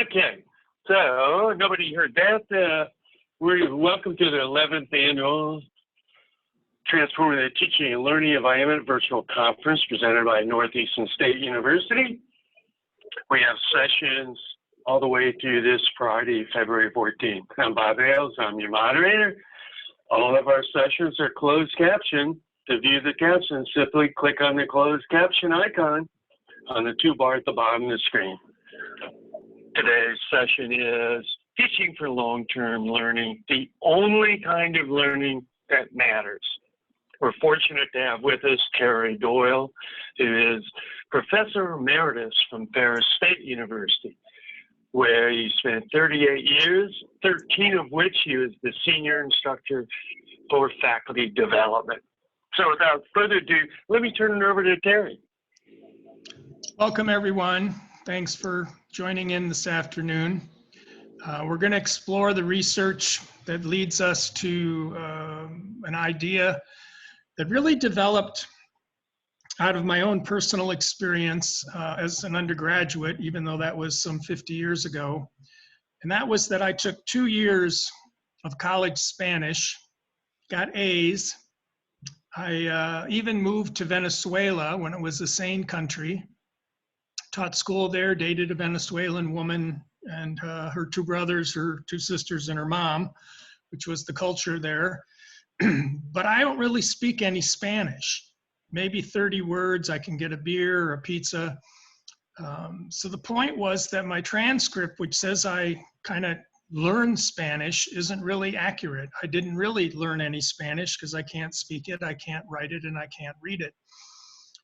Okay, so nobody heard that. Welcome to the 11th annual Transforming the Teaching and Learning Environment virtual conference presented by Northeastern State University. We have sessions all the way to this Friday, February 14th. I'm Bob Ailes, I'm your moderator. All of our sessions are closed caption. To view the caption, simply click on the closed caption icon on the toolbar at the bottom of the screen. Today's session is Teaching for Long-Term Learning, the only kind of learning that matters. We're fortunate to have with us Terry Doyle, who is Professor Emeritus from Ferris State University, where he spent 38 years, 13 of which he was the senior instructor for faculty development. So without further ado, let me turn it over to Terry. Welcome, everyone. Thanks for joining in this afternoon. We're going to explore the research that leads us to an idea that really developed out of my own personal experience as an undergraduate, even though that was some 50 years ago. And that was that I took 2 years of college Spanish, got A's. I even moved to Venezuela when it was a sane country, taught school there, dated a Venezuelan woman and her 2 brothers, her 2 sisters, and her mom, which was the culture there. But I don't really speak any Spanish. Maybe 30 words, I can get a beer or a pizza. So the point was that my transcript, which says I kind of learned Spanish, isn't really accurate. I didn't really learn any Spanish because I can't speak it, I can't write it, and I can't read it.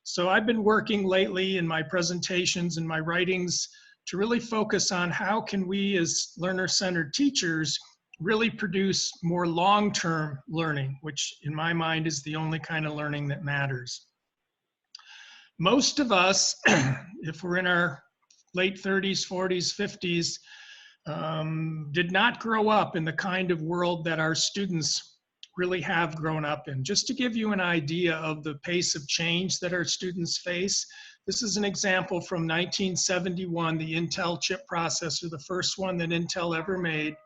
So I've been working lately in my presentations and my writings to really focus on how can we as learner-centered teachers really produce more long-term learning, which in my mind is the only kind of learning that matters. Most of us, if we're in our late 30s, 40s, 50s, did not grow up in the kind of world that our students really have grown up in. Just to give you an idea of the pace of change that our students face, this is an example from 1971, the Intel chip processor, the first one that Intel ever made.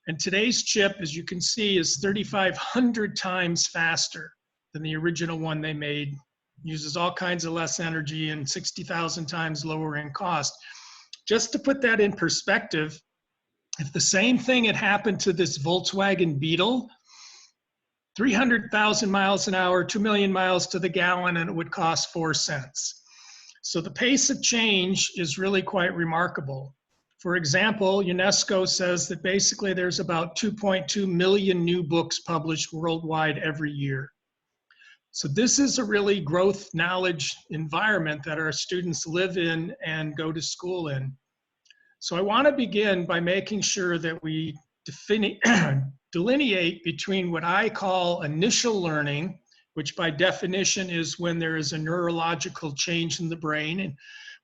And today's chip, as you can see, is 3,500 times faster than the original one they made, uses all kinds of less energy and 60,000 times lower in cost. Just to put that in perspective, if the same thing had happened to this Volkswagen Beetle, 300,000 miles an hour, 2 million miles to the gallon, and it would cost 4 cents. So the pace of change is really quite remarkable. For example, UNESCO says that basically there's about 2.2 million new books published worldwide every year. So this is a really growth knowledge environment that our students live in and go to school in. So I want to begin by making sure that we delineate between what I call initial learning, which by definition is when there is a neurological change in the brain and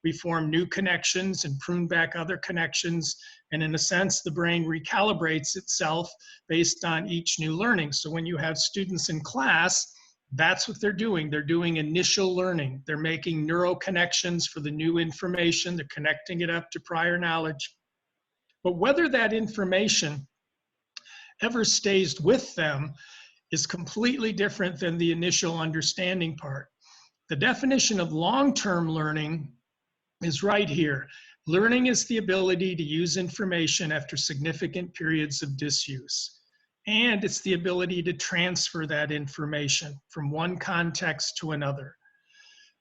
we form new connections and prune back other connections. And in a sense, the brain recalibrates itself based on each new learning. So when you have students in class, that's what they're doing. They're doing initial learning. They're making neural connections for the new information. They're connecting it up to prior knowledge. But whether that information ever stays with them is completely different than the initial understanding part. The definition of long-term learning is right here. Learning is the ability to use information after significant periods of disuse. And it's the ability to transfer that information from one context to another.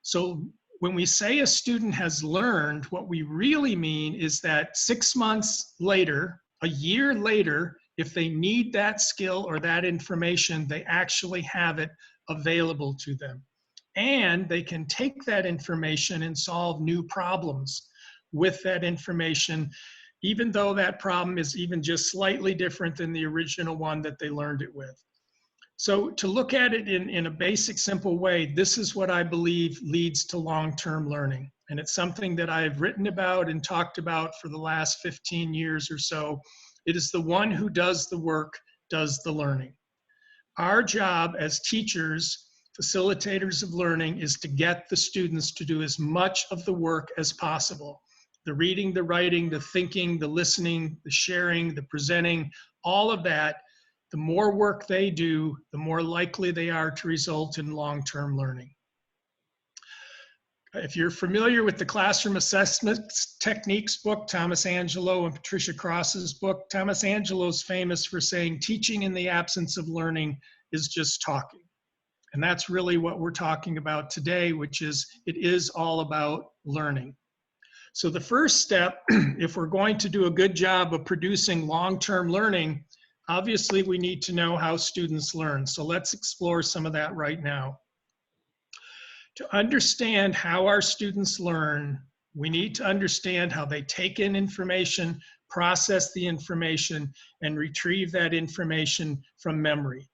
So when we say a student has learned, what we really mean is that 6 months later, a year later, if they need that skill or that information, they actually have it available to them. And they can take that information and solve new problems with that information, even though that problem is even just slightly different than the original one that they learned it with. So to look at it in a basic, simple way, this is what I believe leads to long-term learning. And it's something that I've written about and talked about for the last 15 years or so. It is the one who does the work, does the learning. Our job as teachers, facilitators of learning, is to get the students to do as much of the work as possible. the reading, the writing, the thinking, the listening, the sharing, the presenting, all of that, the more work they do, the more likely they are to result in long-term learning. If you're familiar with the Classroom Assessment Techniques book, Thomas Angelo and Patricia Cross's book, Thomas Angelo is famous for saying, teaching in the absence of learning is just talking. And that's really what we're talking about today, which is it is all about learning. So the first step, if we're going to do a good job of producing long-term learning, obviously we need to know how students learn. So let's explore some of that right now. To understand how our students learn, we need to understand how they take in information, process the information, and retrieve that information from memory.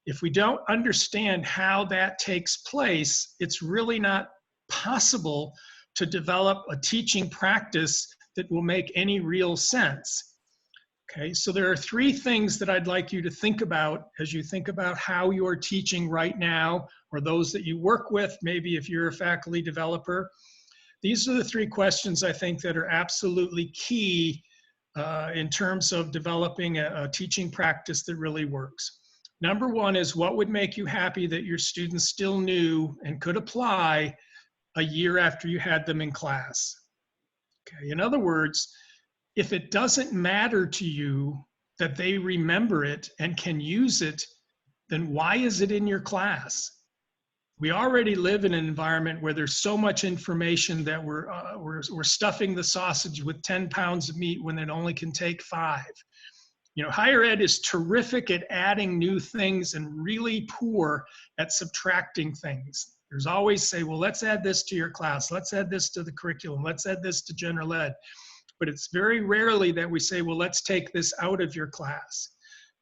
If we don't understand how that takes place, it's really not possible to develop a teaching practice that will make any real sense. Okay, so there are three things that I'd like you to think about as you think about how you're teaching right now, or those that you work with, maybe if you're a faculty developer. These are the three questions I think that are absolutely key in terms of developing a teaching practice that really works. Number one is, what would make you happy that your students still knew and could apply a year after you had them in class? Okay, in other words, if it doesn't matter to you that they remember it and can use it, then why is it in your class? We already live in an environment where there's so much information that we're stuffing the sausage with 10 pounds of meat when it only can take 5. You know, higher ed is terrific at adding new things and really poor at subtracting things. There's always say, well, let's add this to your class. Let's add this to the curriculum. Let's add this to general ed. But it's very rarely that we say, well, let's take this out of your class.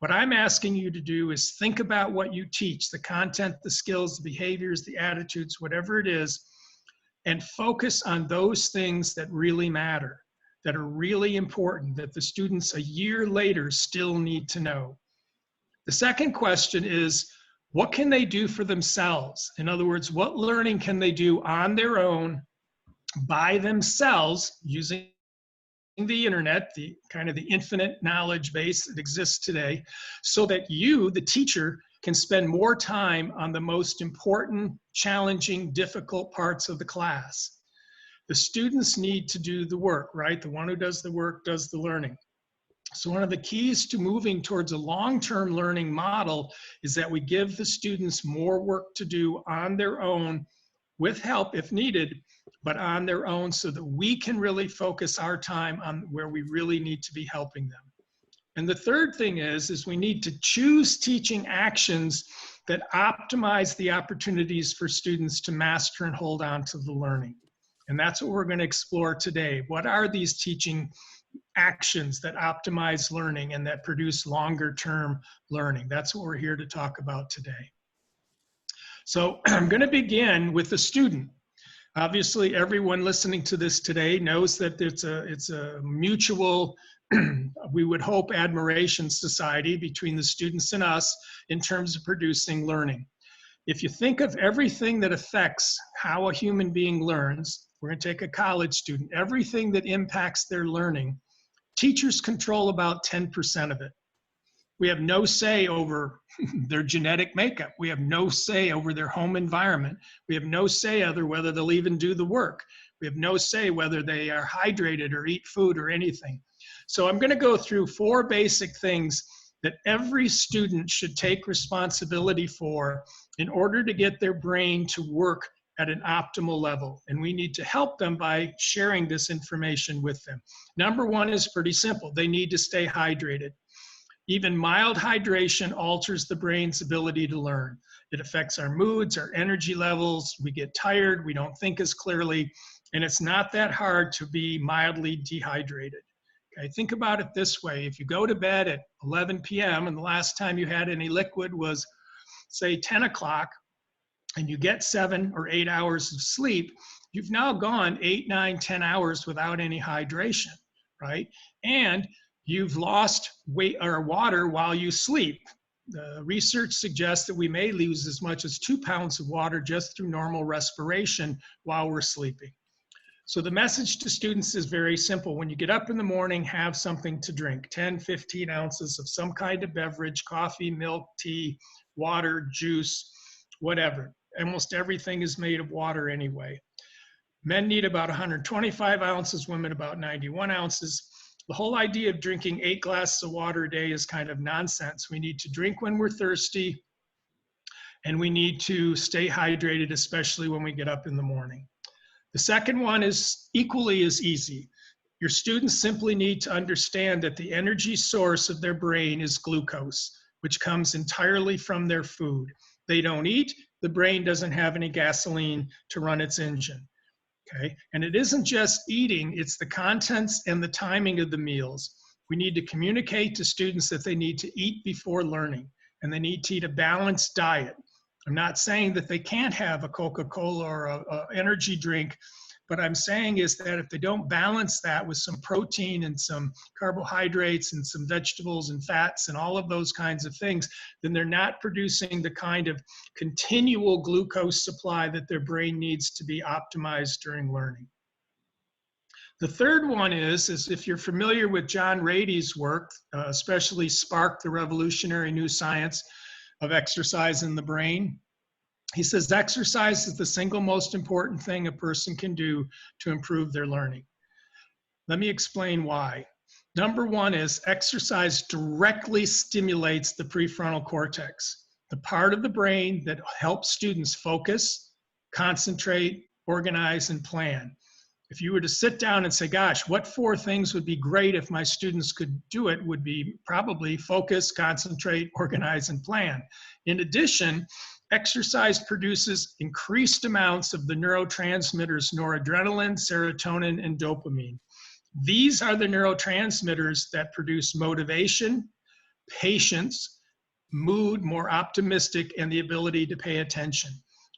What I'm asking you to do is think about what you teach, the content, the skills, the behaviors, the attitudes, whatever it is, and focus on those things that really matter, that are really important, that the students a year later still need to know. The second question is, what can they do for themselves? In other words, what learning can they do on their own, by themselves, using the internet, the kind of the infinite knowledge base that exists today, so that you, the teacher, can spend more time on the most important, challenging, difficult parts of the class. The students need to do the work, right? The one who does the work does the learning. So one of the keys to moving towards a long-term learning model is that we give the students more work to do on their own, with help if needed, but on their own, so that we can really focus our time on where we really need to be helping them. And the third thing is we need to choose teaching actions that optimize the opportunities for students to master and hold on to the learning. And that's what we're going to explore today. What are these teaching actions that optimize learning and that produce longer term learning? That's what we're here to talk about today. So I'm going to begin with the student. Obviously, everyone listening to this today knows that it's a mutual, we would hope, admiration society between the students and us in terms of producing learning. If you think of everything that affects how a human being learns, we're going to take a college student, everything that impacts their learning, teachers control about 10% of it. We have no say over their genetic makeup. We have no say over their home environment. We have no say over whether they'll even do the work. We have no say whether they are hydrated or eat food or anything. So I'm going to go through 4 basic things that every student should take responsibility for in order to get their brain to work at an optimal level. And we need to help them by sharing this information with them. Number 1 is pretty simple. They need to stay hydrated. Even mild hydration alters the brain's ability to learn. It affects our moods, our energy levels. We get tired, we don't think as clearly, and it's not that hard to be mildly dehydrated. Okay, think about it this way. If you go to bed at 11 p.m. and the last time you had any liquid was, say, 10 o'clock, and you get 7 or 8 hours of sleep, you've now gone 8, 9, 10 hours without any hydration, right? And you've lost weight or water while you sleep. The research suggests that we may lose as much as 2 pounds of water just through normal respiration while we're sleeping. So the message to students is very simple. When you get up in the morning, have something to drink, 10, 15 ounces of some kind of beverage, coffee, milk, tea, water, juice, whatever. Almost everything is made of water anyway. Men need about 125 ounces, women about 91 ounces. The whole idea of drinking 8 glasses of water a day is kind of nonsense. We need to drink when we're thirsty, and we need to stay hydrated, especially when we get up in the morning. The second one is equally as easy. Your students simply need to understand that the energy source of their brain is glucose, which comes entirely from their food. They don't eat, the brain doesn't have any gasoline to run its engine. Okay, and it isn't just eating, it's the contents and the timing of the meals. We need to communicate to students that they need to eat before learning, and they need to eat a balanced diet. I'm not saying that they can't have a Coca-Cola or a energy drink, but I'm saying is that if they don't balance that with some protein and some carbohydrates and some vegetables and fats and all of those kinds of things, then they're not producing the kind of continual glucose supply that their brain needs to be optimized during learning. The third one is if you're familiar with John Ratey's work, especially Spark, the Revolutionary New Science of Exercise in the Brain. He says exercise is the single most important thing a person can do to improve their learning. Let me explain why. Number one is exercise directly stimulates the prefrontal cortex, the part of the brain that helps students focus, concentrate, organize, and plan. If you were to sit down and say, gosh, what 4 things would be great if my students could do it, would be probably focus, concentrate, organize, and plan. In addition, exercise produces increased amounts of the neurotransmitters noradrenaline, serotonin, and dopamine. These are the neurotransmitters that produce motivation, patience, mood, more optimistic, and the ability to pay attention.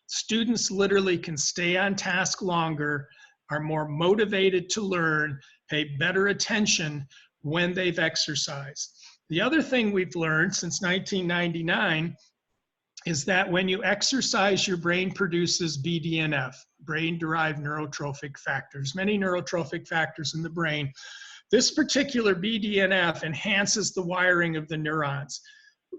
Students literally can stay on task longer, are more motivated to learn, pay better attention when they've exercised. The other thing we've learned since 1999 is that when you exercise, your brain produces BDNF, brain-derived neurotrophic factors, many neurotrophic factors in the brain. This particular BDNF enhances the wiring of the neurons.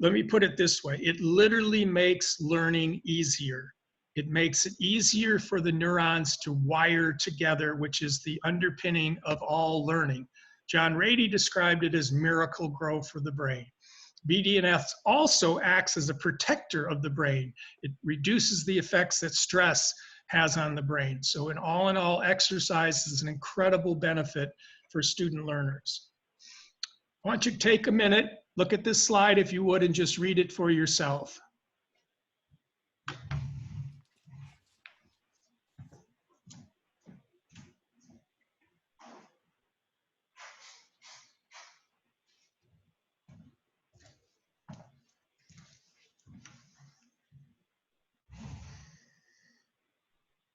Let me put it this way, it literally makes learning easier. It makes it easier for the neurons to wire together, which is the underpinning of all learning. John Ratey described it as miracle grow for the brain. BDNF also acts as a protector of the brain. It reduces the effects that stress has on the brain. So in all, exercise is an incredible benefit for student learners. I want you to take a minute, look at this slide if you would, and just read it for yourself.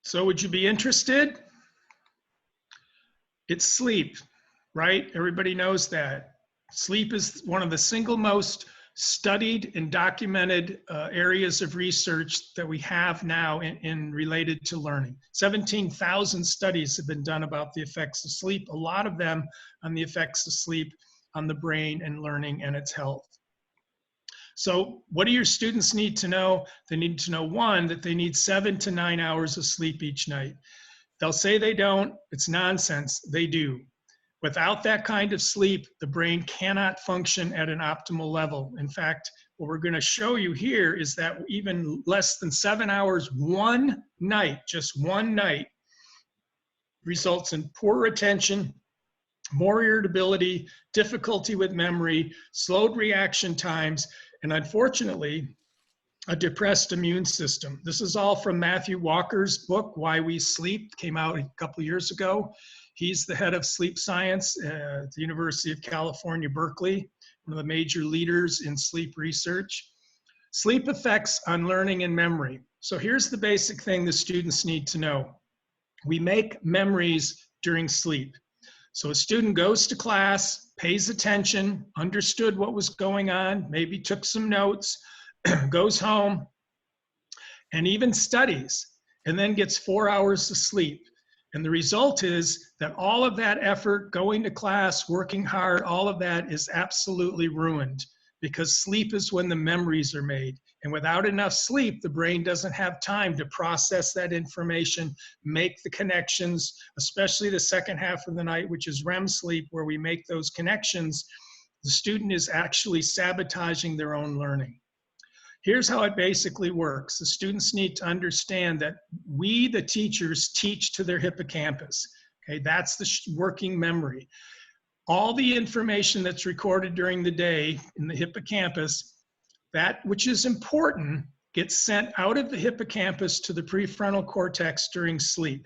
So would you be interested? It's sleep, right? Everybody knows that. Sleep is one of the single most studied and documented areas of research that we have now in related to learning. 17,000 studies have been done about the effects of sleep, a lot of them on the effects of sleep on the brain and learning and its health. So what do your students need to know? They need to know, one, that they need 7 to 9 hours of sleep each night. They'll say they don't, it's nonsense, they do. Without that kind of sleep, the brain cannot function at an optimal level. In fact, what we're going to show you here is that even less than 7 hours one night, just one night, results in poor retention, more irritability, difficulty with memory, slowed reaction times, and unfortunately, a depressed immune system. This is all from Matthew Walker's book, Why We Sleep, came out a couple years ago. He's the head of sleep science at the University of California, Berkeley, one of the major leaders in sleep research. Sleep effects on learning and memory. So here's the basic thing the students need to know. We make memories during sleep. So a student goes to class, pays attention, understood what was going on, maybe took some notes, goes home, and even studies, and then gets 4 hours of sleep. And the result is that all of that effort, going to class, working hard, all of that is absolutely ruined, because sleep is when the memories are made. And without enough sleep, the brain doesn't have time to process that information, make the connections, especially the second half of the night, which is REM sleep, where we make those connections. The student is actually sabotaging their own learning. Here's how it basically works. The students need to understand that we, the teachers, teach to their hippocampus. Okay, that's the working memory. All the information that's recorded during the day in the hippocampus, that which is important, gets sent out of the hippocampus to the prefrontal cortex during sleep.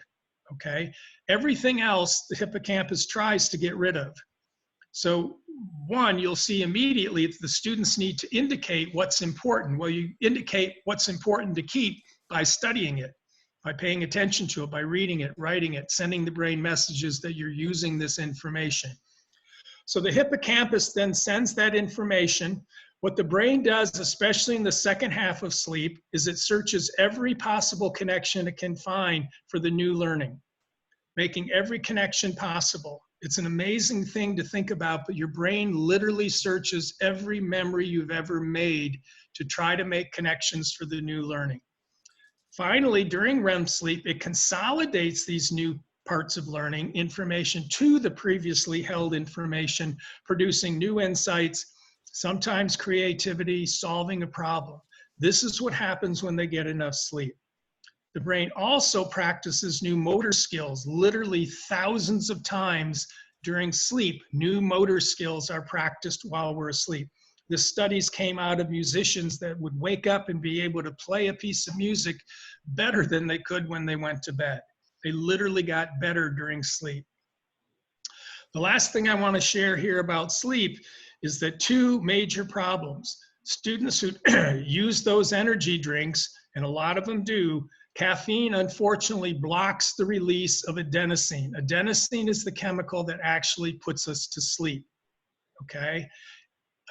Okay, everything else the hippocampus tries to get rid of. So one, you'll see immediately that the students need to indicate what's important. Well, you indicate what's important to keep by studying it, by paying attention to it, by reading it, writing it, sending the brain messages that you're using this information. So the hippocampus then sends that information. What the brain does, especially in the second half of sleep, is it searches every possible connection it can find for the new learning, making every connection possible. It's an amazing thing to think about, but your brain literally searches every memory you've ever made to try to make connections for the new learning. Finally, during REM sleep, it consolidates these new parts of learning information to the previously held information, producing new insights, sometimes creativity, solving a problem. This is what happens when they get enough sleep. The brain also practices new motor skills, literally thousands of times during sleep. New motor skills are practiced while we're asleep. The studies came out of musicians that would wake up and be able to play a piece of music better than they could when they went to bed. They literally got better during sleep. The last thing I want to share here about sleep is that two major problems. Students who use those energy drinks, and a lot of them do, caffeine, unfortunately, blocks the release of adenosine. Adenosine is the chemical that actually puts us to sleep, okay?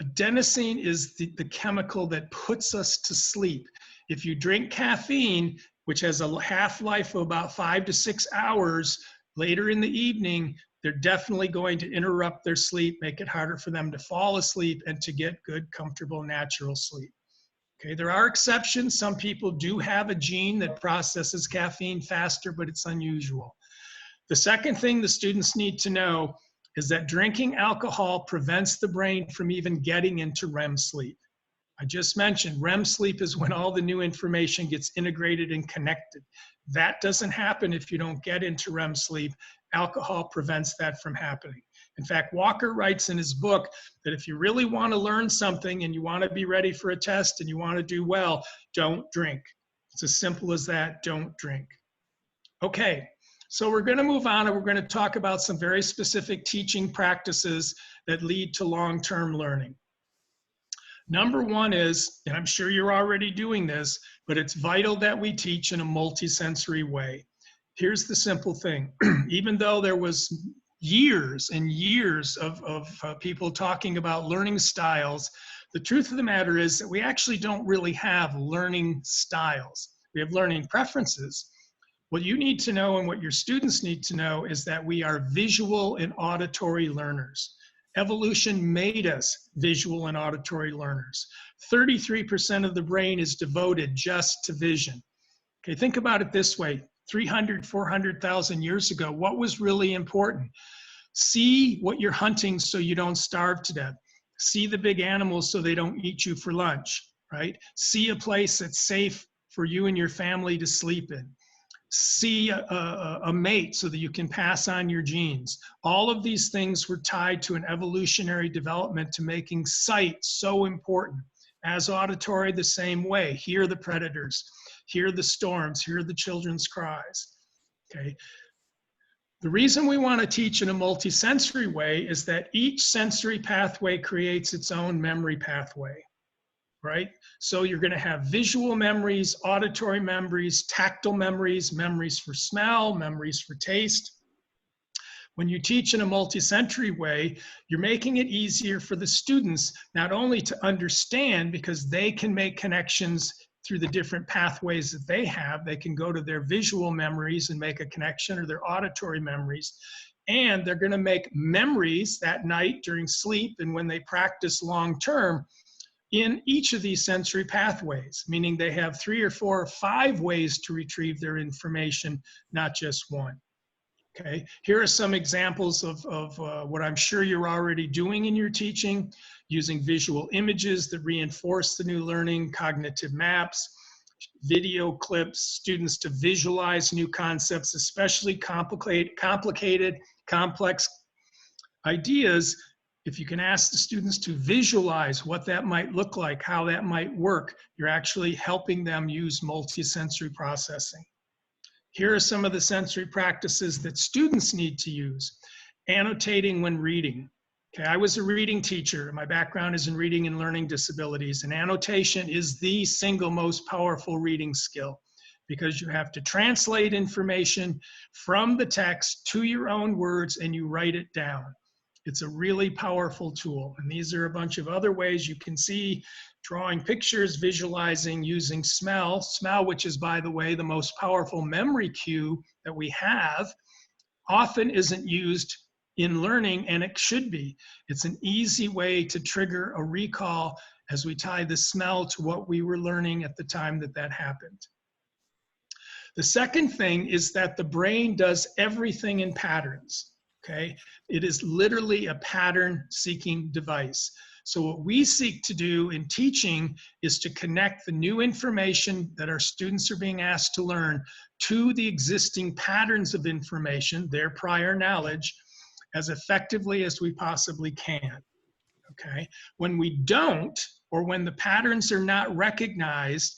Adenosine is the chemical that puts us to sleep. If you drink caffeine, which has a half-life of about 5 to 6 hours later in the evening, they're definitely going to interrupt their sleep, make it harder for them to fall asleep and to get good, comfortable, natural sleep. Okay, there are exceptions. Some people do have a gene that processes caffeine faster, but it's unusual. The second thing the students need to know is that drinking alcohol prevents the brain from even getting into REM sleep. I just mentioned REM sleep is when all the new information gets integrated and connected. That doesn't happen if you don't get into REM sleep. Alcohol prevents that from happening. In fact, Walker writes in his book that if you really want to learn something and you want to be ready for a test and you want to do well, don't drink. It's as simple as that, don't drink. Okay, so we're going to move on and we're going to talk about some very specific teaching practices that lead to long-term learning. Number one is, and I'm sure you're already doing this, but it's vital that we teach in a multisensory way. Here's the simple thing. Even though there was years and years of people talking about learning styles, the truth of the matter is that we actually don't really have learning styles. We have learning preferences. What you need to know and what your students need to know is that we are visual and auditory learners. Evolution made us visual and auditory learners. 33% of the brain is devoted just to vision. Okay, think about it this way. 300, 400,000 years ago, what was really important? See what you're hunting so you don't starve to death. See the big animals so they don't eat you for lunch, right? See a place that's safe for you and your family to sleep in. See a mate so that you can pass on your genes. All of these things were tied to an evolutionary development to making sight so important. As auditory, the same way. Hear the predators, hear the storms, hear the children's cries, okay? The reason we want to teach in a multisensory way is that each sensory pathway creates its own memory pathway, right? So you're going to have visual memories, auditory memories, tactile memories, memories for smell, memories for taste. When you teach in a multisensory way, you're making it easier for the students not only to understand because they can make connections through the different pathways that they have. They can go to their visual memories and make a connection, or their auditory memories. And they're going to make memories that night during sleep and when they practice long term in each of these sensory pathways, meaning they have 3 or 4 or 5 ways to retrieve their information, not just one. Okay, here are some examples of what I'm sure you're already doing in your teaching, using visual images that reinforce the new learning, cognitive maps, video clips, students to visualize new concepts, especially complicated, complex ideas. If you can ask the students to visualize what that might look like, how that might work, you're actually helping them use multisensory processing. Here are some of the sensory practices that students need to use. Annotating when reading. Okay, I was a reading teacher. My background is in reading and learning disabilities, and annotation is the single most powerful reading skill, because you have to translate information from the text to your own words and you write it down. It's a really powerful tool. And these are a bunch of other ways you can see: drawing pictures, visualizing, using smell. Smell, which is, by the way, the most powerful memory cue that we have, often isn't used in learning, and it should be. It's an easy way to trigger a recall as we tie the smell to what we were learning at the time that that happened. The second thing is that the brain does everything in patterns. Okay, it is literally a pattern-seeking device. So what we seek to do in teaching is to connect the new information that our students are being asked to learn to the existing patterns of information, their prior knowledge, as effectively as we possibly can. Okay, when we don't, or when the patterns are not recognized,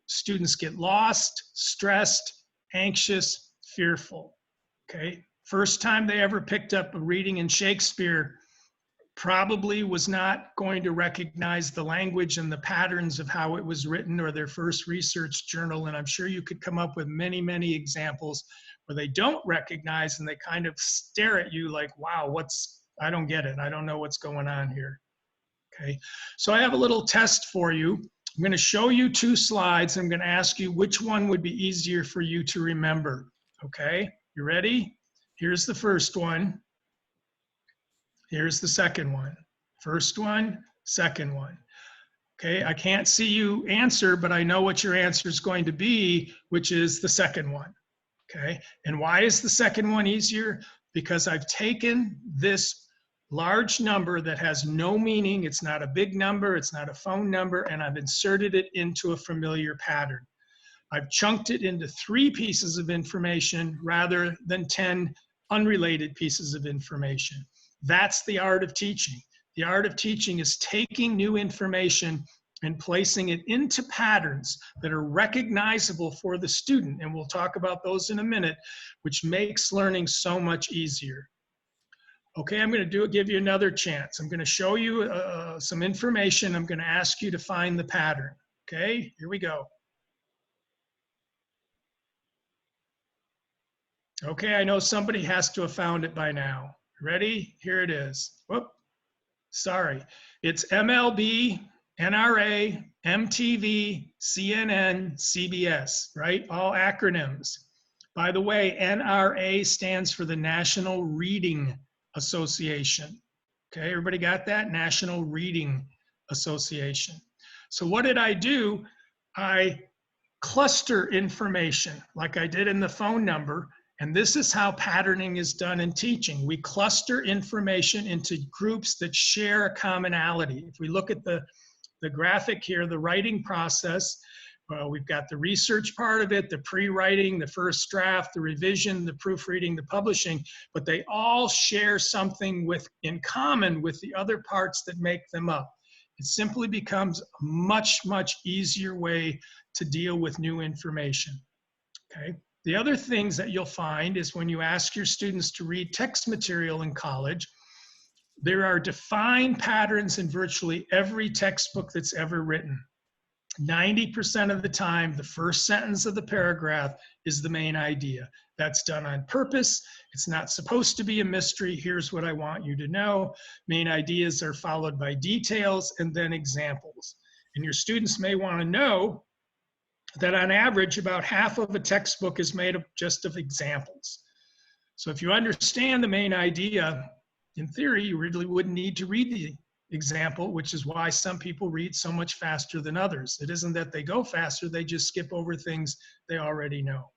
students get lost, stressed, anxious, fearful. Okay, first time they ever picked up a reading in Shakespeare probably was not going to recognize the language and the patterns of how it was written, or their first research journal. And I'm sure you could come up with many, many examples where they don't recognize and they kind of stare at you like, wow, I don't get it. I don't know what's going on here. Okay, so I have a little test for you. I'm going to show you 2 slides. I'm going to ask you which one would be easier for you to remember. Okay, you ready? Here's the first one. Here's the second one. First one, second one. Okay, I can't see you answer, but I know what your answer is going to be, which is the second one. Okay, and why is the second one easier? Because I've taken this large number that has no meaning, it's not a big number, it's not a phone number, and I've inserted it into a familiar pattern. I've chunked it into 3 pieces of information rather than 10 unrelated pieces of information. That's the art of teaching. The art of teaching is taking new information and placing it into patterns that are recognizable for the student. And we'll talk about those in a minute, which makes learning so much easier. Okay, I'm going to give you another chance. I'm going to show you some information. I'm going to ask you to find the pattern. Okay, here we go. Okay, I know somebody has to have found it by now. Ready? Here it is. Whoop. Sorry. It's MLB, NRA, MTV, CNN, CBS, right? All acronyms. By the way, NRA stands for the National Reading Association. Okay, everybody got that? National Reading Association. So what did I do? I cluster information like I did in the phone number. And this is how patterning is done in teaching. We cluster information into groups that share a commonality. If we look at the graphic here, the writing process, we've got the research part of it, the pre-writing, the first draft, the revision, the proofreading, the publishing, but they all share something in common with the other parts that make them up. It simply becomes a much, much easier way to deal with new information. Okay. The other things that you'll find is when you ask your students to read text material in college, there are defined patterns in virtually every textbook that's ever written. 90% of the time, the first sentence of the paragraph is the main idea. That's done on purpose. It's not supposed to be a mystery. Here's what I want you to know. Main ideas are followed by details and then examples. And your students may want to know that on average, about half of a textbook is made up just of examples. So if you understand the main idea, in theory, you really wouldn't need to read the example, which is why some people read so much faster than others. It isn't that they go faster, they just skip over things they already know.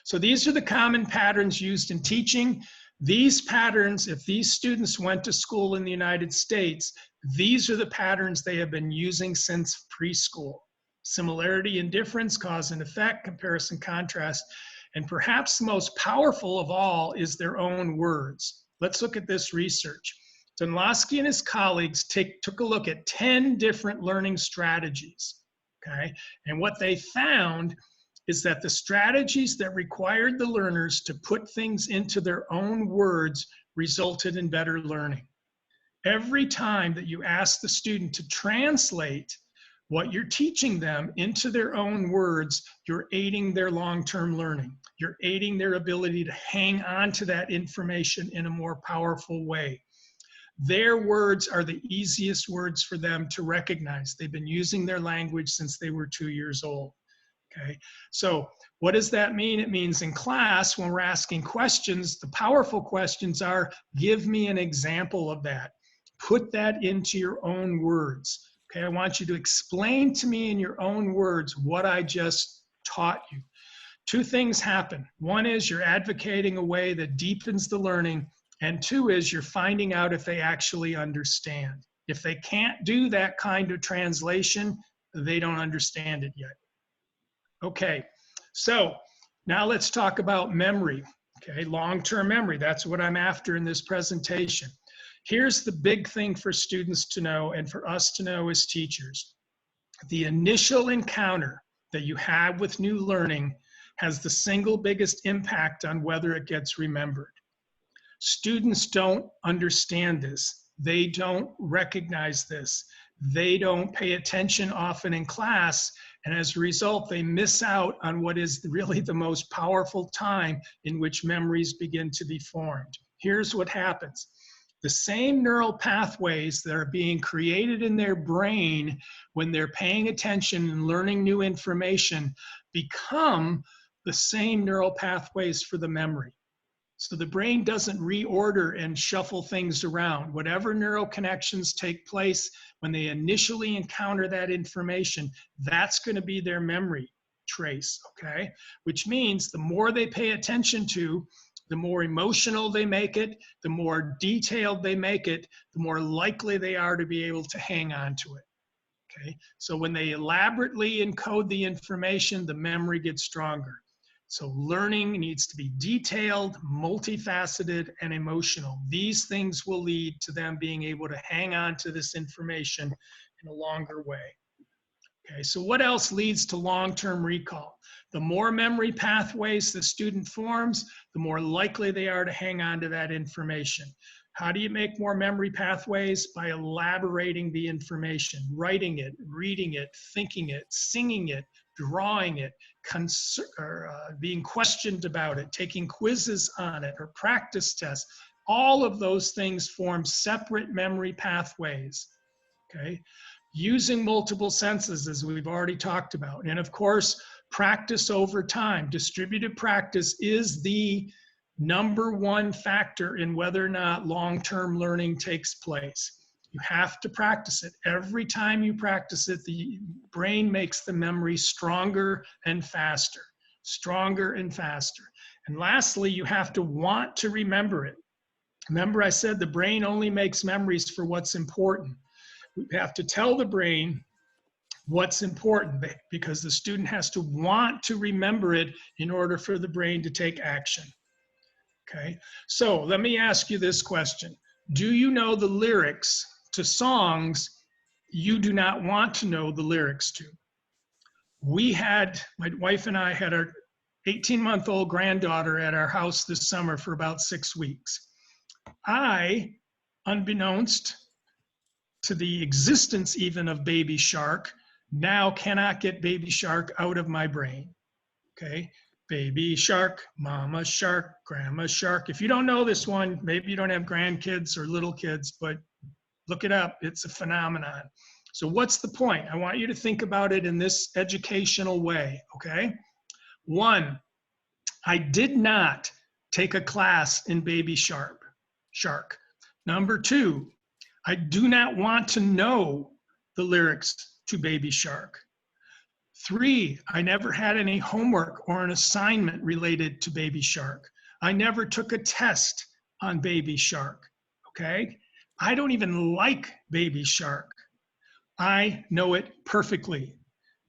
So these are the common patterns used in teaching. These patterns, if these students went to school in the United States, these are the patterns they have been using since preschool. Similarity and difference, cause and effect, comparison, contrast, and perhaps the most powerful of all is their own words. Let's look at this research. Dunlosky and his colleagues took a look at 10 different learning strategies, okay? And what they found is that the strategies that required the learners to put things into their own words resulted in better learning. Every time that you ask the student to translate what you're teaching them into their own words, you're aiding their long-term learning. You're aiding their ability to hang on to that information in a more powerful way. Their words are the easiest words for them to recognize. They've been using their language since they were 2 years old. Okay, so what does that mean? It means in class, when we're asking questions, the powerful questions are, give me an example of that. Put that into your own words. Okay, I want you to explain to me in your own words what I just taught you. Two things happen. One is you're advocating a way that deepens the learning, and two is you're finding out if they actually understand. If they can't do that kind of translation, they don't understand it yet. Okay, so now let's talk about memory. Okay, long-term memory, that's what I'm after in this presentation. Here's the big thing for students to know and for us to know as teachers. The initial encounter that you have with new learning has the single biggest impact on whether it gets remembered. Students don't understand this. They don't recognize this. They don't pay attention often in class, and as a result, they miss out on what is really the most powerful time in which memories begin to be formed. Here's what happens. The same neural pathways that are being created in their brain when they're paying attention and learning new information become the same neural pathways for the memory. So the brain doesn't reorder and shuffle things around. Whatever neural connections take place when they initially encounter that information, that's going to be their memory trace, okay? Which means the more they pay attention to, the more emotional they make it, the more detailed they make it, the more likely they are to be able to hang on to it, okay? So when they elaborately encode the information, the memory gets stronger. So learning needs to be detailed, multifaceted, and emotional. These things will lead to them being able to hang on to this information in a longer way. Okay, so what else leads to long-term recall? The more memory pathways the student forms, the more likely they are to hang on to that information. How do you make more memory pathways? By elaborating the information, writing it, reading it, thinking it, singing it, drawing it, being questioned about it, taking quizzes on it, or practice tests. All of those things form separate memory pathways, okay? Using multiple senses, as we've already talked about. And of course, practice over time. Distributed practice is the #1 factor in whether or not long-term learning takes place. You have to practice it. Every time you practice it, the brain makes the memory stronger and faster, stronger and faster. And lastly, you have to want to remember it. Remember I said the brain only makes memories for what's important. We have to tell the brain what's important because the student has to want to remember it in order for the brain to take action. Okay, so let me ask you this question. Do you know the lyrics to songs you do not want to know the lyrics to? My wife and I had our 18-month-old granddaughter at our house this summer for about 6 weeks. I, unbeknownst to the existence even of Baby Shark, now cannot get Baby Shark out of my brain, okay? Baby shark, mama shark, grandma shark. If you don't know this one, maybe you don't have grandkids or little kids, but look it up. It's a phenomenon. So what's the point? I want you to think about it in this educational way, okay? 1, I did not take a class in Baby Shark. Number 2, I do not want to know the lyrics to Baby Shark. 3, I never had any homework or an assignment related to Baby Shark. I never took a test on Baby Shark, okay? I don't even like Baby Shark. I know it perfectly.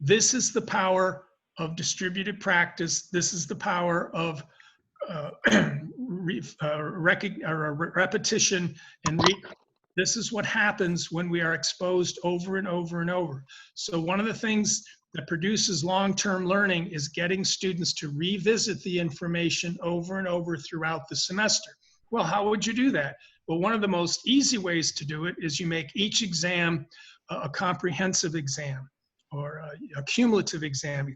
This is the power of distributed practice. This is the power of repetition and this is what happens when we are exposed over and over and over. So one of the things that produces long-term learning is getting students to revisit the information over and over throughout the semester. Well, how would you do that? Well, one of the most easy ways to do it is you make each exam a comprehensive exam, or a cumulative exam,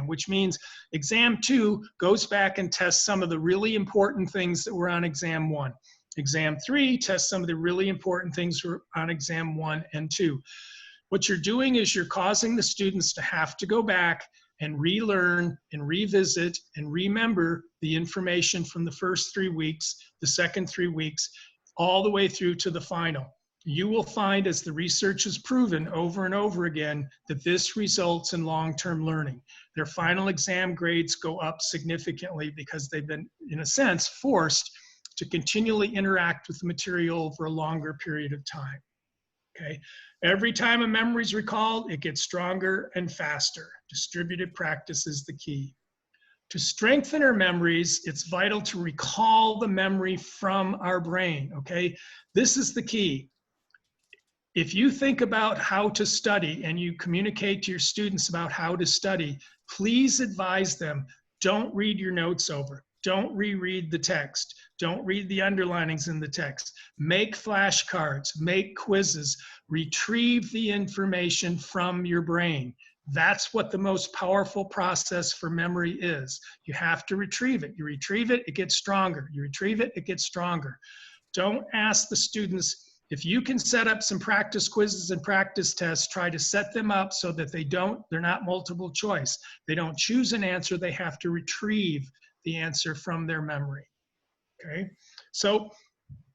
which means exam 2 goes back and tests some of the really important things that were on exam 1. Exam 3 tests some of the really important things that were on exam 1 and 2. What you're doing is you're causing the students to have to go back and relearn and revisit and remember the information from the first 3 weeks, the second 3 weeks, all the way through to the final. You will find, as the research has proven over and over again, that this results in long-term learning. Their final exam grades go up significantly because they've been, in a sense, forced to continually interact with the material over a longer period of time. Okay. Every time a memory is recalled, it gets stronger and faster. Distributed practice is the key. To strengthen our memories, it's vital to recall the memory from our brain. Okay. This is the key. If you think about how to study and you communicate to your students about how to study, please advise them, don't read your notes over. Don't reread the text. Don't read the underlinings in the text. Make flashcards, make quizzes, retrieve the information from your brain. That's what the most powerful process for memory is. You have to retrieve it. You retrieve it, it gets stronger. You retrieve it, it gets stronger. Don't ask the students, if you can set up some practice quizzes and practice tests, try to set them up so that they're not multiple choice. They don't choose an answer, they have to retrieve the answer from their memory, okay? So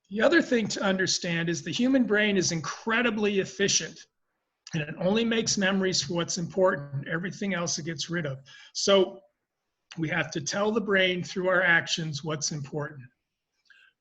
the other thing to understand is the human brain is incredibly efficient and it only makes memories for what's important. Everything else it gets rid of. So we have to tell the brain through our actions what's important.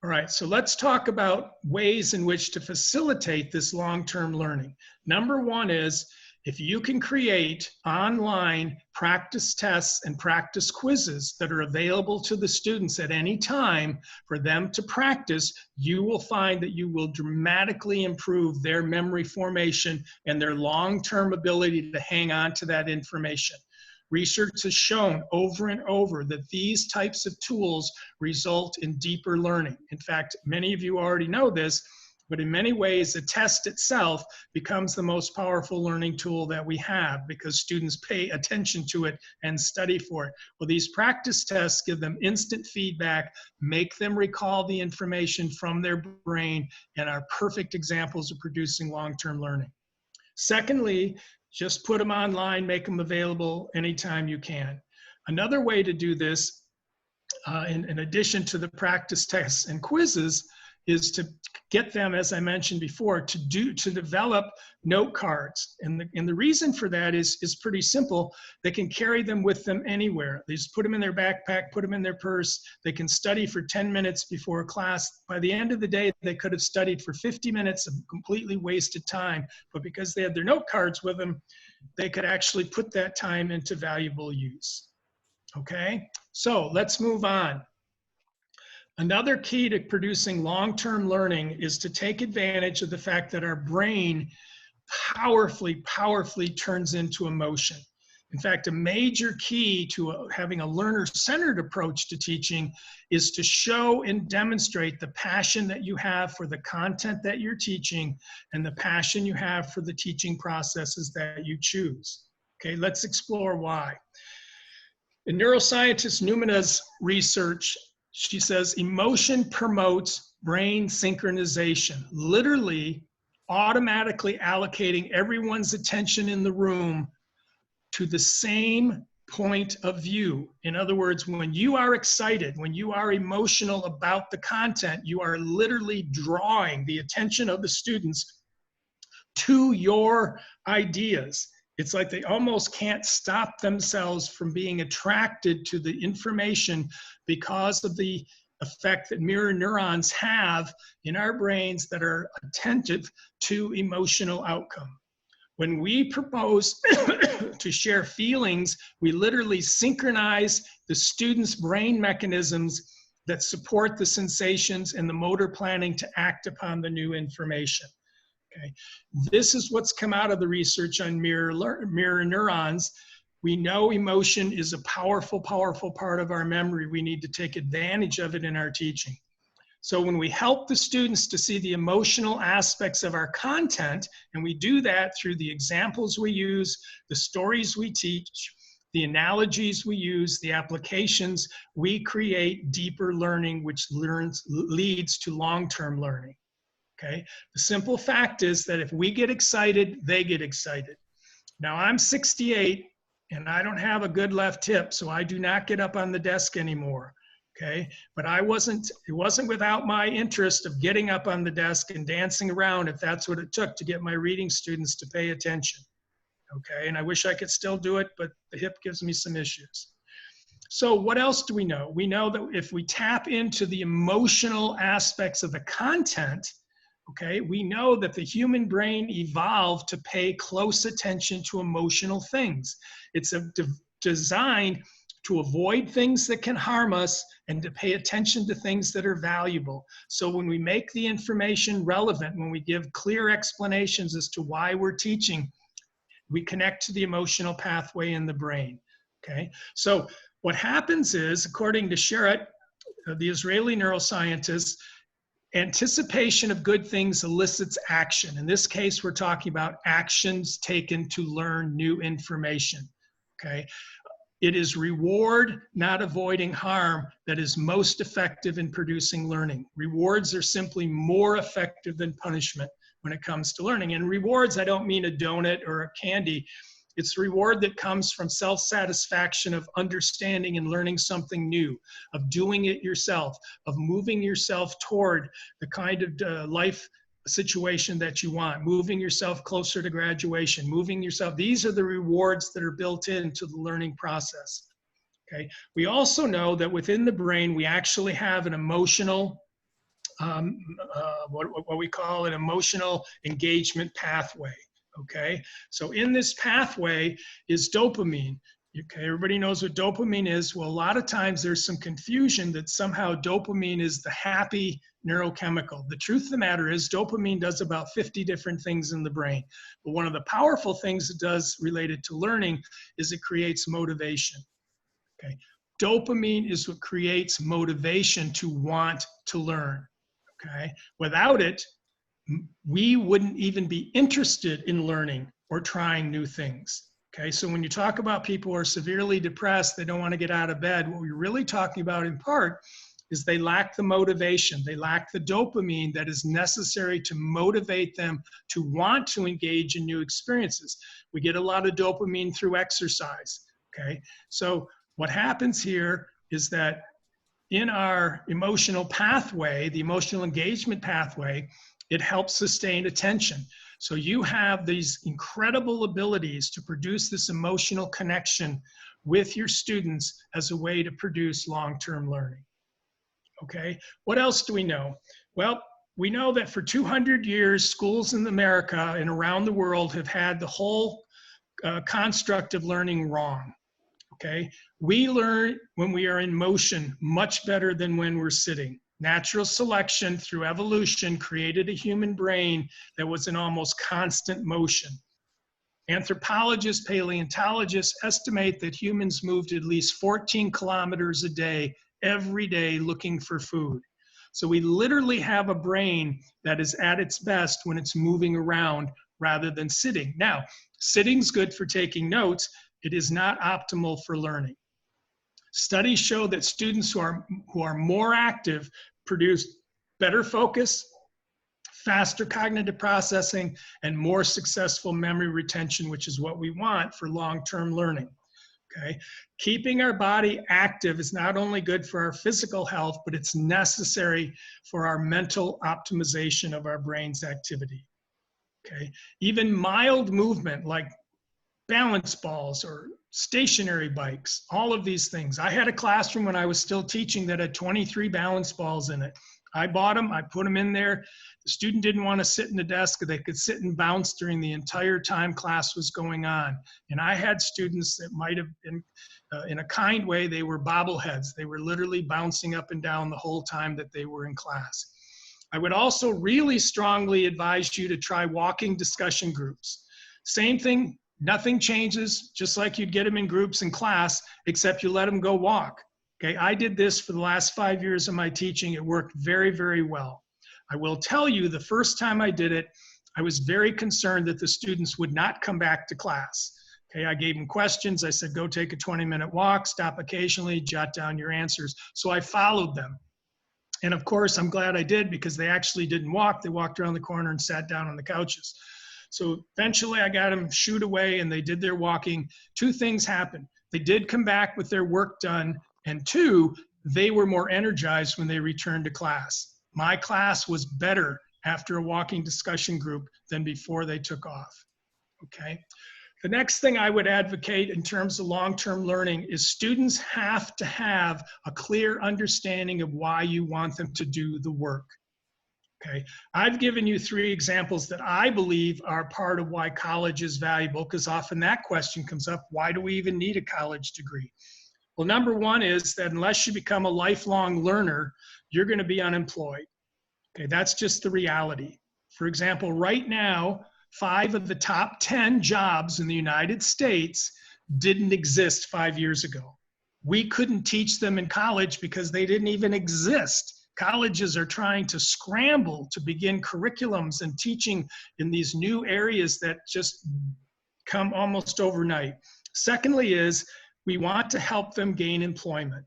All right, so let's talk about ways in which to facilitate this long-term learning. Number 1 is, if you can create online practice tests and practice quizzes that are available to the students at any time for them to practice, you will find that you will dramatically improve their memory formation and their long-term ability to hang on to that information. Research has shown over and over that these types of tools result in deeper learning. In fact, many of you already know this, but in many ways, the test itself becomes the most powerful learning tool that we have because students pay attention to it and study for it. Well, these practice tests give them instant feedback, make them recall the information from their brain, and are perfect examples of producing long-term learning. Secondly, just put them online, make them available anytime you can. Another way to do this, in addition to the practice tests and quizzes, is to get them, as I mentioned before, to develop note cards. And the reason for that is pretty simple. They can carry them with them anywhere. They just put them in their backpack, put them in their purse. They can study for 10 minutes before class. By the end of the day, they could have studied for 50 minutes of completely wasted time. But because they had their note cards with them, they could actually put that time into valuable use. Okay, so let's move on. Another key to producing long-term learning is to take advantage of the fact that our brain powerfully turns into emotion. In fact, a major key to having a learner-centered approach to teaching is to show and demonstrate the passion that you have for the content that you're teaching and the passion you have for the teaching processes that you choose. Okay, let's explore why. In neuroscientist Numena's research, she says emotion promotes brain synchronization. Literally, automatically allocating everyone's attention in the room to the same point of view. In other words, when you are excited, when you are emotional about the content, you are literally drawing the attention of the students to your ideas. It's like they almost can't stop themselves from being attracted to the information because of the effect that mirror neurons have in our brains that are attentive to emotional outcome. When we propose to share feelings, we literally synchronize the student's brain mechanisms that support the sensations and the motor planning to act upon the new information. Okay. This is what's come out of the research on mirror neurons. We know emotion is a powerful, powerful part of our memory. We need to take advantage of it in our teaching. So when we help the students to see the emotional aspects of our content, and we do that through the examples we use, the stories we teach, the analogies we use, the applications, we create deeper learning, which leads to long-term learning. Okay. The simple fact is that if we get excited, they get excited. Now I'm 68 and I don't have a good left hip, so I do not get up on the desk anymore. Okay. But it wasn't without my interest of getting up on the desk and dancing around if that's what it took to get my reading students to pay attention. Okay. And I wish I could still do it, but the hip gives me some issues. So what else do we know? We know that if we tap into the emotional aspects of the content, okay, we know that the human brain evolved to pay close attention to emotional things. It's designed to avoid things that can harm us and to pay attention to things that are valuable. So when we make the information relevant, when we give clear explanations as to why we're teaching, we connect to the emotional pathway in the brain, okay? So what happens is, according to Sherratt, the Israeli neuroscientist, anticipation of good things elicits action. In this case, we're talking about actions taken to learn new information, okay? It is reward, not avoiding harm, that is most effective in producing learning. Rewards are simply more effective than punishment when it comes to learning. And rewards, I don't mean a donut or a candy. It's the reward that comes from self-satisfaction of understanding and learning something new, of doing it yourself, of moving yourself toward the kind of life situation that you want, moving yourself closer to graduation, moving yourself. These are the rewards that are built into the learning process. Okay. We also know that within the brain, we actually have an emotional, what we call an emotional engagement pathway. Okay. So in this pathway is dopamine. Okay, everybody knows what dopamine is. Well, a lot of times there's some confusion that somehow dopamine is the happy neurochemical. The truth of the matter is dopamine does about 50 different things in the brain. But one of the powerful things it does related to learning is it creates motivation. Okay, dopamine is what creates motivation to want to learn. Okay, without it, we wouldn't even be interested in learning or trying new things. Okay, so when you talk about people who are severely depressed, they don't want to get out of bed, what we're really talking about in part is they lack the motivation, they lack the dopamine that is necessary to motivate them to want to engage in new experiences. We get a lot of dopamine through exercise, okay? So what happens here is that in our emotional pathway, the emotional engagement pathway, it helps sustain attention. So you have these incredible abilities to produce this emotional connection with your students as a way to produce long-term learning. Okay, what else do we know? Well, we know that for 200 years, schools in America and around the world have had the whole construct of learning wrong. Okay, we learn when we are in motion much better than when we're sitting. Natural selection through evolution created a human brain that was in almost constant motion. Anthropologists, paleontologists estimate that humans moved at least 14 kilometers a day, every day looking for food. So we literally have a brain that is at its best when it's moving around rather than sitting. Now, sitting's good for taking notes. It is not optimal for learning. Studies show that students who are more active produce better focus, faster cognitive processing, and more successful memory retention, which is what we want for long-term learning. Okay, keeping our body active is not only good for our physical health, but it's necessary for our mental optimization of our brain's activity. Okay, even mild movement like balance balls or stationary bikes, all of these things. I had a classroom when I was still teaching that had 23 balance balls in it. I bought them, I put them in there. The student didn't want to sit in the desk. They could sit and bounce during the entire time class was going on. And I had students that might have been, in a kind way, they were bobbleheads. They were literally bouncing up and down the whole time that they were in class. I would also really strongly advise you to try walking discussion groups. Same thing, nothing changes, just like you'd get them in groups in class, except you let them go walk. Okay, I did this for the last 5 years of my teaching. It worked very, very well. I will tell you, the first time I did it, I was very concerned that the students would not come back to class. Okay, I gave them questions. I said, go take a 20-minute walk, stop occasionally, jot down your answers. So I followed them. And of course, I'm glad I did, because they actually didn't walk. They walked around the corner and sat down on the couches. So eventually I got them shooed away and they did their walking. Two things happened. They did come back with their work done. And two, they were more energized when they returned to class. My class was better after a walking discussion group than before they took off. Okay. The next thing I would advocate in terms of long-term learning is students have to have a clear understanding of why you want them to do the work. Okay, I've given you 3 examples that I believe are part of why college is valuable, because often that question comes up, why do we even need a college degree? Well, number one is that unless you become a lifelong learner, you're going to be unemployed. Okay, that's just the reality. For example, right now, 5 of the top 10 jobs in the United States didn't exist 5 years ago. We couldn't teach them in college because they didn't even exist. Colleges are trying to scramble to begin curriculums and teaching in these new areas that just come almost overnight. Secondly is, we want to help them gain employment.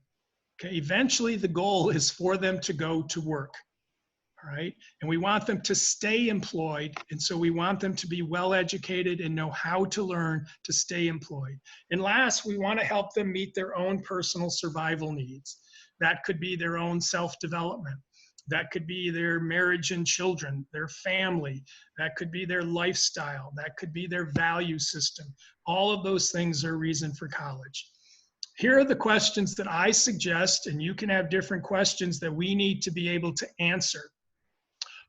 Okay, eventually the goal is for them to go to work. All right, and we want them to stay employed, and so we want them to be well educated and know how to learn to stay employed. And last, we want to help them meet their own personal survival needs. That could be their own self-development. That could be their marriage and children, their family. That could be their lifestyle. That could be their value system. All of those things are a reason for college. Here are the questions that I suggest, and you can have different questions that we need to be able to answer.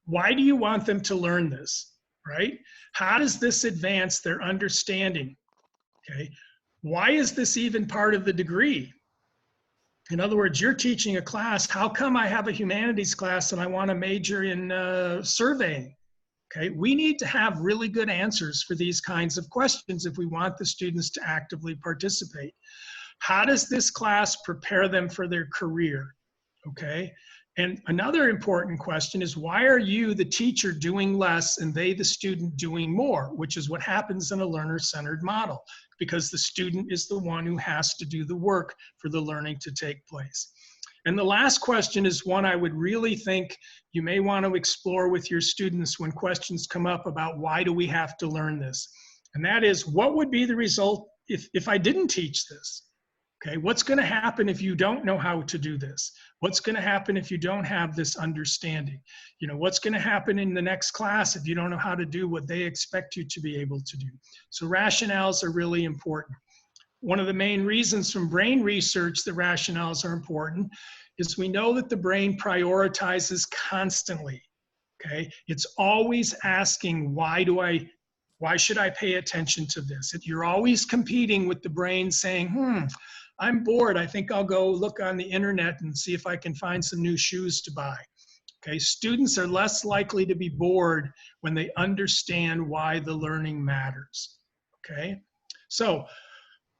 Why do you want them to learn this, right? How does this advance their understanding, okay? Why is this even part of the degree? In other words, you're teaching a class. How come I have a humanities class and I want to major in surveying? Okay, we need to have really good answers for these kinds of questions if we want the students to actively participate. How does this class prepare them for their career? Okay, and another important question is, why are you, the teacher, doing less and they, the student, doing more, which is what happens in a learner-centered model, because the student is the one who has to do the work for the learning to take place. And the last question is one I would really think you may want to explore with your students when questions come up about why do we have to learn this? And that is, what would be the result if I didn't teach this? Okay, what's going to happen if you don't know how to do this? What's going to happen if you don't have this understanding? You know, what's going to happen in the next class if you don't know how to do what they expect you to be able to do? So rationales are really important. One of the main reasons from brain research that rationales are important is we know that the brain prioritizes constantly. Okay, it's always asking, why should I pay attention to this? If you're always competing with the brain saying, I'm bored, I think I'll go look on the internet and see if I can find some new shoes to buy. Okay, students are less likely to be bored when they understand why the learning matters. Okay, so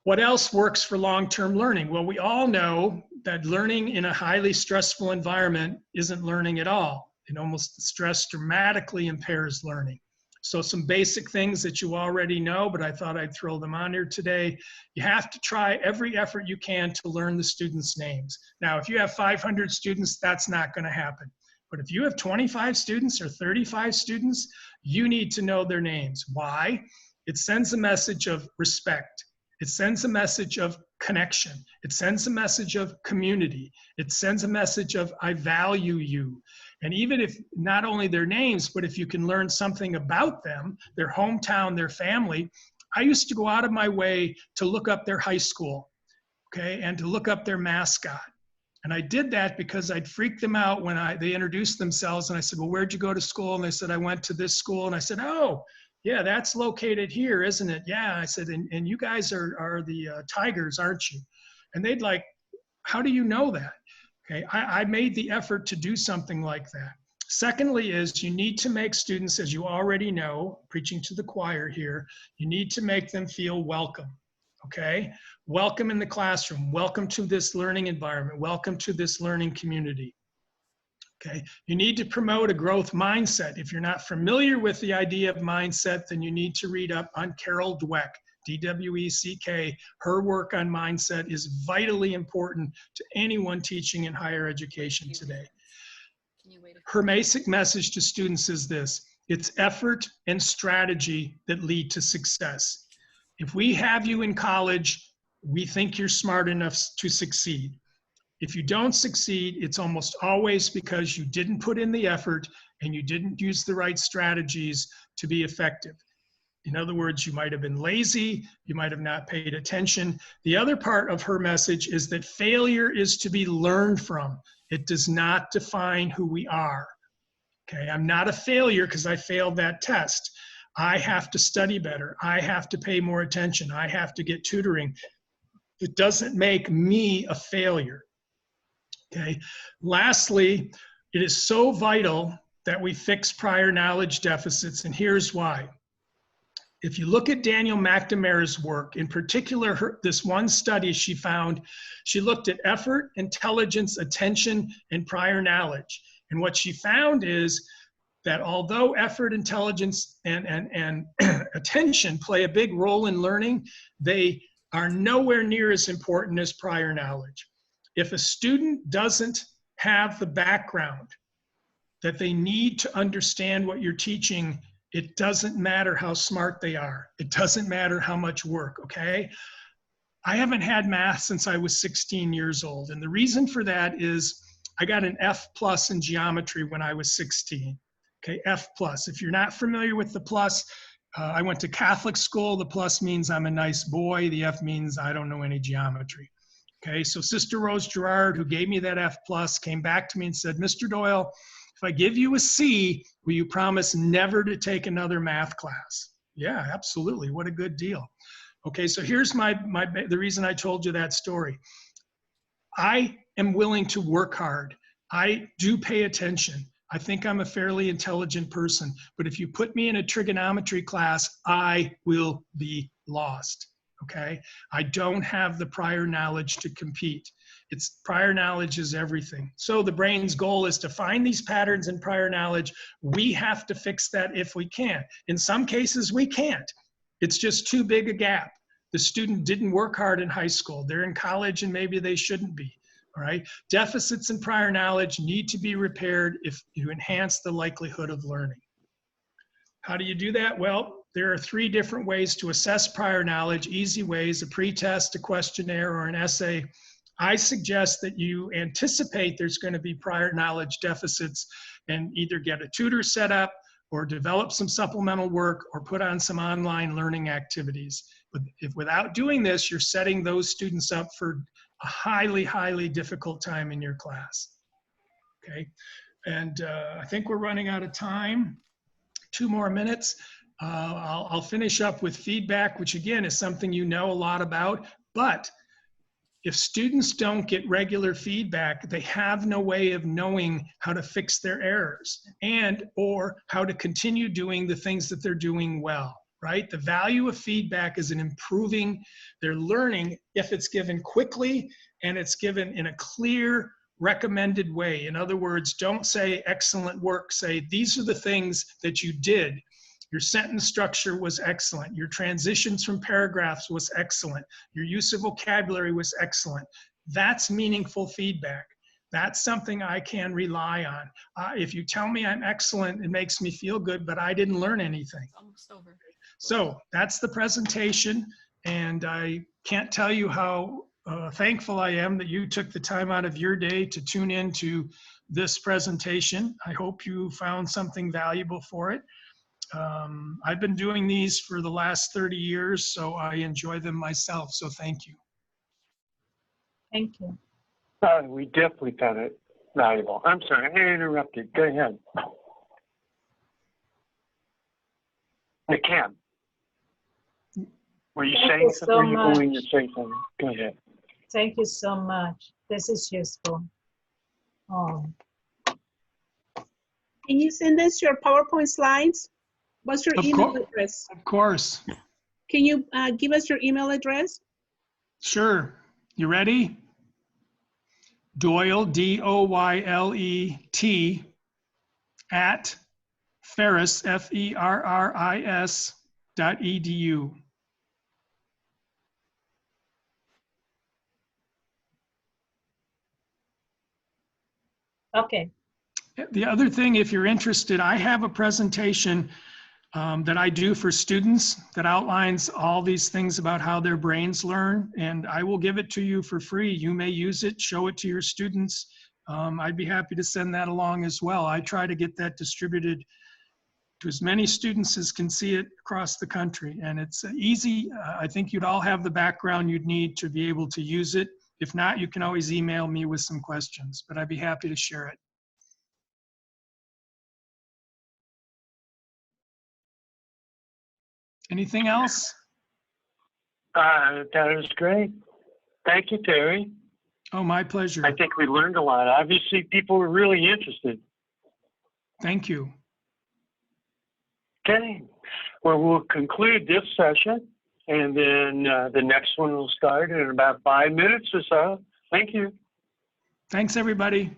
what else works for long-term learning? Well, we all know that learning in a highly stressful environment isn't learning at all. And almost stress dramatically impairs learning. So some basic things that you already know, but I thought I'd throw them on here today. You have to try every effort you can to learn the students' names. Now, if you have 500 students, that's not going to happen. But if you have 25 students or 35 students, you need to know their names. Why? It sends a message of respect. It sends a message of connection. It sends a message of community. It sends a message of I value you. And even if not only their names, but if you can learn something about them, their hometown, their family, I used to go out of my way to look up their high school, okay, and to look up their mascot. And I did that because I'd freak them out when they introduced themselves. And I said, well, where'd you go to school? And they said, I went to this school. And I said, oh, yeah, that's located here, isn't it? Yeah, I said, and you guys are the Tigers, aren't you? And they'd like, how do you know that? Okay, I made the effort to do something like that. Secondly is you need to make students, as you already know, preaching to the choir here, you need to make them feel welcome. Okay, welcome in the classroom, welcome to this learning environment, welcome to this learning community. Okay, you need to promote a growth mindset. If you're not familiar with the idea of mindset, then you need to read up on Carol Dweck, D-W-E-C-K. Her work on mindset is vitally important to anyone teaching in higher education today. Her basic message to students is this: it's effort and strategy that lead to success. If we have you in college, we think you're smart enough to succeed. If you don't succeed, it's almost always because you didn't put in the effort and you didn't use the right strategies to be effective. In other words, you might have been lazy, you might have not paid attention. The other part of her message is that failure is to be learned from. It does not define who we are. Okay, I'm not a failure because I failed that test. I have to study better. I have to pay more attention. I have to get tutoring. It doesn't make me a failure. Okay. Lastly, it is so vital that we fix prior knowledge deficits, and here's why. If you look at Daniel McNamara's work, in particular, this one study she found, she looked at effort, intelligence, attention, and prior knowledge. And what she found is that although effort, intelligence, and attention play a big role in learning, they are nowhere near as important as prior knowledge. If a student doesn't have the background that they need to understand what you're teaching, it doesn't matter how smart they are. It doesn't matter how much work, okay? I haven't had math since I was 16 years old. And the reason for that is I got an F+ in geometry when I was 16. Okay, F+. If you're not familiar with the plus, I went to Catholic school. The plus means I'm a nice boy. The F means I don't know any geometry. Okay, so Sister Rose Gerard, who gave me that F+, came back to me and said, Mr. Doyle, if I give you a C, will you promise never to take another math class? Yeah, absolutely. What a good deal. Okay, so here's the reason I told you that story. I am willing to work hard. I do pay attention. I think I'm a fairly intelligent person, but if you put me in a trigonometry class, I will be lost, okay? I don't have the prior knowledge to compete. Prior knowledge is everything. So the brain's goal is to find these patterns in prior knowledge. We have to fix that if we can. In some cases, we can't. It's just too big a gap. The student didn't work hard in high school. They're in college and maybe they shouldn't be. All right, deficits in prior knowledge need to be repaired if you enhance the likelihood of learning. How do you do that? Well, there are 3 different ways to assess prior knowledge, easy ways: a pretest, a questionnaire, or an essay. I suggest that you anticipate there's going to be prior knowledge deficits and either get a tutor set up or develop some supplemental work or put on some online learning activities. But if without doing this, you're setting those students up for a highly, highly difficult time in your class, okay? And I think we're running out of time. 2 more minutes. I'll finish up with feedback, which again is something you know a lot about, but if students don't get regular feedback, they have no way of knowing how to fix their errors or how to continue doing the things that they're doing well. Right? The value of feedback is in improving their learning if it's given quickly and it's given in a clear, recommended way. In other words, don't say excellent work. Say, these are the things that you did. Your sentence structure was excellent. Your transitions from paragraphs was excellent. Your use of vocabulary was excellent. That's meaningful feedback. That's something I can rely on. If you tell me I'm excellent, it makes me feel good, but I didn't learn anything. Almost over. So that's the presentation, and I can't tell you how thankful I am that you took the time out of your day to tune in to this presentation. I hope you found something valuable for it. I've been doing these for the last 30 years, so I enjoy them myself, so thank you. Thank you. We definitely found it valuable. I'm sorry, I interrupted. Go ahead. Cam, were you Thank saying you something? so Were you much. going to say something? Go ahead. Thank you so much. This is useful. Oh, Can you send us your PowerPoint slides? What's your Of email course. address? Of course. Can you give us your email address? Sure. You ready? Doyle, D-O-Y-L-E-T, at Ferris, F-E-R-R-I-S.edu. okay. The other thing, if you're interested, I have a presentation that I do for students that outlines all these things about how their brains learn, and I will give it to you for free. You may use it, show it to your students. I'd be happy to send that along as well. I try to get that distributed to as many students as can see it across the country, and it's easy. I think you'd all have the background you'd need to be able to use it. If not, you can always email me with some questions, but I'd be happy to share it. Anything else? That was great. Thank you, Terry. Oh, my pleasure. I think we learned a lot. Obviously, people were really interested. Thank you. Okay. Well, we'll conclude this session, and then the next one will start in about 5 minutes or so. Thank you. Thanks, everybody.